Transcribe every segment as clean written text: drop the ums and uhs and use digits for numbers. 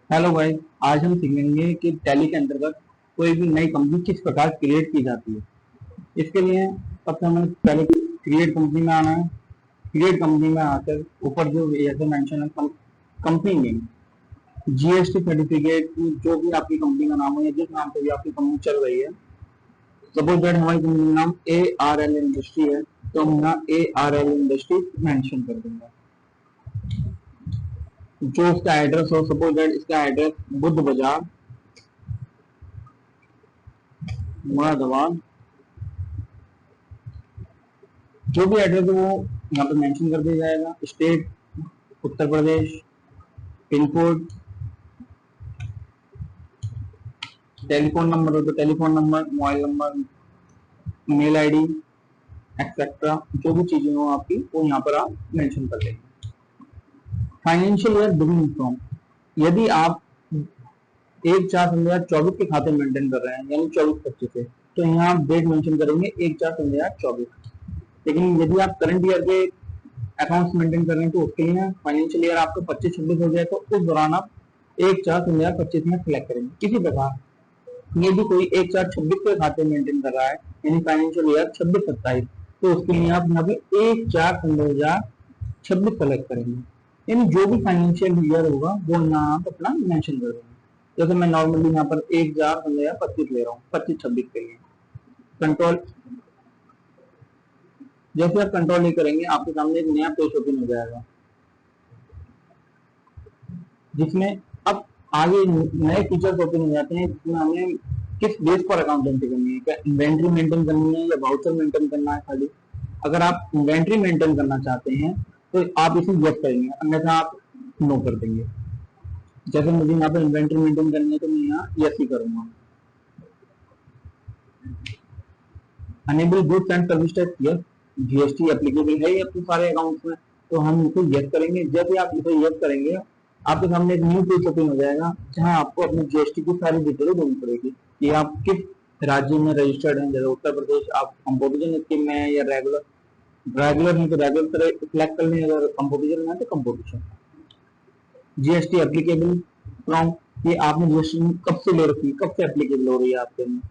Hello भाई। आज हम सीखेंगे कि टैली के अंतर्गत कोई भी नई कंपनी किस प्रकार क्रिएट की जाती है। इसके लिए सबसे हमें पहले क्रिएट कंपनी में आना है। क्रिएट कंपनी में आकर ऊपर जो जैसे मेंशन है कंपनी नेम, जीएसटी सर्टिफिकेट, जो भी आपकी कंपनी का नाम है या जिस नाम से भी आपकी कंपनी चल रही है। सपोज दैट हमारी कंपनी का नाम ARL इंडस्ट्री है, तो हम यहाँ ARL इंडस्ट्री मेंशन कर देंगे। जो उसका एड्रेस हो, सपोज दैट इसका एड्रेस बुद्ध बाजार मुरादाबाद, जो भी एड्रेस है वो यहाँ पे मेंशन कर दिया जाएगा। State Uttar Pradesh, pin code, telephone number हो तो telephone number, mobile number, mail ID etcetera, जो भी चीजें हो आपकी वो यहाँ पर आप मेंशन कर देंगे। फाइनेंशियल ईयर बिगिनिंग फ्रॉम, यदि आप 1/4/2024 के खाते मेंटेन कर रहे हैं यानी 24-25 से, तो यहाँ आप डेट मेंशन करेंगे 1/4/2024। लेकिन यदि आप करंट ईयर के अकाउंट्स मेंटेन कर रहे हैं तो उसके लिए फाइनेंशियल ईयर आपका 25-26 हो जाए तो उस दौरान आप 1/4/2025 में सिलेक्ट करेंगे। इसी प्रकार यदि कोई 1/4/26 के खाते मेंटेन कर रहा है यानी फाइनेंशियल ईयर 26-27, तो उसके लिए आप यहाँ पे 1/4/2026 सेलेक्ट करेंगे। यानी जो भी फाइनेंशियल ईयर होगा वो यहाँ आप अपना मेंशन कर देंगे। जैसे मैं नॉर्मली यहाँ पर 1/4/2025 ले रहा हूँ 25-26 के लिए। कंट्रोल, जैसे आप कंट्रोल नहीं करेंगे आपके सामने एक नया पेज ओपन हो जाएगा जिसमें अब आगे नए फीचर्स ओपन हो जाते हैं, जिसमें हमें किस बेस पर अकाउंट एंट्री करनी है। क्या इन्वेंट्री मेंटेन करनी है या वाउचर मेंटेन करना है खाली। अगर आप इन्वेंट्री मेंटेन करना चाहते हैं तो आप इसे यस करेंगे, अन्यथा आप नो कर देंगे। जैसे मुझे यहाँ पे इन्वेंट्री मेंटेन करनी है तो मैं यहाँ यस ही करूंगा। Enable goods and service tax, yes. GST applicable है ये अपने सारे अकाउंट्स में, तो हम इसे यस करेंगे। जब भी आप इसे यस करेंगे आपके सामने एक न्यू पेज ओपन हो जाएगा जहां आपको अपने जीएसटी की सारी डिटेल देनी पड़ेगी कि आप किस राज्य में रजिस्टर्ड हैं। जैसे उत्तर प्रदेश, आप कंपोजिशन स्कीम में है या रेगुलर, रेगुलर नहीं तो रेगुलर सिलेक्ट कर लें, अगर कंपोजिशन में है तो कंपोजिशन। जीएसटी एप्लीकेबल फ्रॉम, ये आपने जीएसटी कब से ले रखी है, कब से एप्लीकेबल हो रही है आपके में।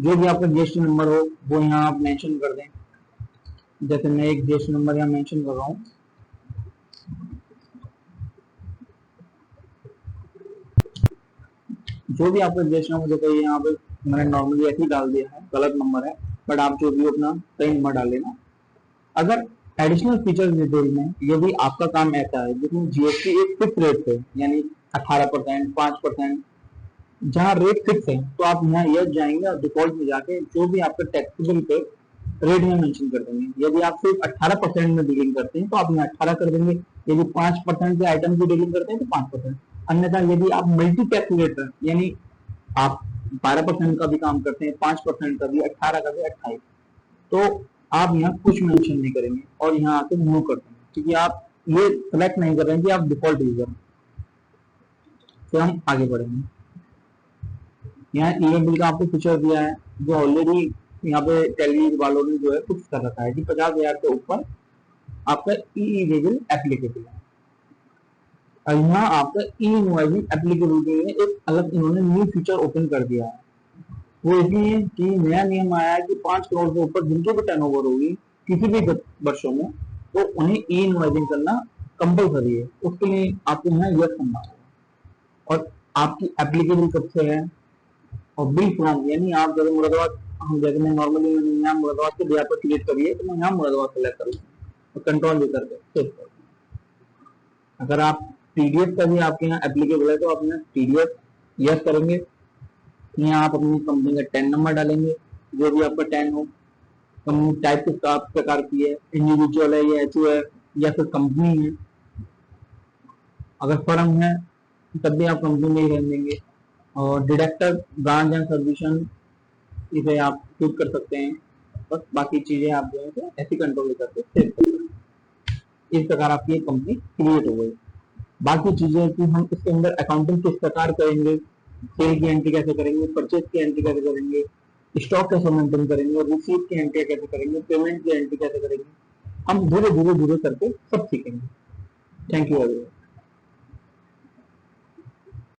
जो भी आपका जीएसटी नंबर हो वो यहाँ आप मेंशन कर दें। जैसे मैं एक जीएसटी नंबर यहाँ मेंशन कर रहा हूँ। जो भी आपका जीएसटी नंबर जैसे यहाँ पे मैंने नॉर्मली ऐसे ही डाल दिया है, गलत नंबर है, बट आप जो भी अपना सही नंबर डाल लेना। अगर एडिशनल फीचर डिटेल में यदि आपका काम ऐसा है जिसमें जीएसटी एक फिक्स रेट पे यानी 18%, 5%, जहाँ रेट फिक्स है, तो आप यहाँ यस जाएंगे और डिफॉल्ट में जाके जो भी आपका टैक्सेबल पे रेट में मेंशन कर देंगे। यदि आप सिर्फ 18% में डीलिंग करते हैं तो आप यहाँ 18 कर देंगे। यदि 5% के आइटम की डीलिंग करते हैं तो 5%। अन्यथा यदि आप मल्टी टैक्स रेट यानी आप 12% का भी काम करते हैं, 5% का भी, 18 का भी, 28, तो आप यहाँ कुछ मेंशन नहीं करेंगे और यहाँ आके नो कर देंगे, क्योंकि आप ये सेलेक्ट नहीं कर रहे हैं कि आप डिफॉल्ट यूजर। तो हम आगे बढ़ेंगे। यहाँ ईमेल बिल का आपको फीचर दिया है जो ऑलरेडी यहाँ पे टैली वालों ने जो है कुछ कर रखा है कि 50,000 के ऊपर आपका ई बिल एप्लीकेबल है। और यहाँ आपका ई इनवॉइसिंग एप्लीकेबिलिटी में एक अलग इन्होंने न्यू फीचर ओपन कर दिया है। वो इसलिए कि नया नियम आया है कि 5 करोड़ से ऊपर जिनके भी टर्नओवर होगी किसी भी वर्षों में, तो उन्हें ई इनवॉइसिंग करना कंपलसरी है। उसके लिए आपको यहाँ यस करना होगा। और आपकी एप्लीकेबल कब से है, और बिल फ्रॉम यानी आप जैसे मुरादाबाद, हम जैसे मैं नॉर्मली यहाँ मुरादाबाद के बिहार पर क्रिएट करिए तो मैं यहाँ मुरादाबाद सेलेक्ट करूँगा और कंट्रोल भी करके सेव कर। अगर आप टीडीएस का भी आपके यहाँ एप्लीकेबल है तो आप यहाँ टीडीएस यस करेंगे। यहाँ आप अपनी कंपनी का टैन नंबर डालेंगे, जो भी आपका टैन हो। कंपनी टाइप किस प्रकार की है, इंडिविजुअल है या एचओ है या फिर कंपनी है। अगर फर्म है तब भी आप कंपनी में ही रहने देंगे। और डिडक्टर, ब्रांच एंड सर्विसन, इसे आप चूज कर सकते हैं। बस बाकी चीजें आप जो है ऐसी कंट्रोल करके सेव कर सकते हैं। इस प्रकार आपकी एक कंपनी क्रिएट हो गई। बाकी चीजें कि हम इसके अंदर अकाउंटिंग किस प्रकार करेंगे, सेल की एंट्री कैसे करेंगे, परचेज की एंट्री कैसे करेंगे, स्टॉक कैसे मेंटेन करेंगे, रिसीट की एंट्री कैसे करेंगे, पेमेंट की एंट्री कैसे करेंगे, हम धीरे धीरे धीरे करके सब सीखेंगे। Thank you everyone.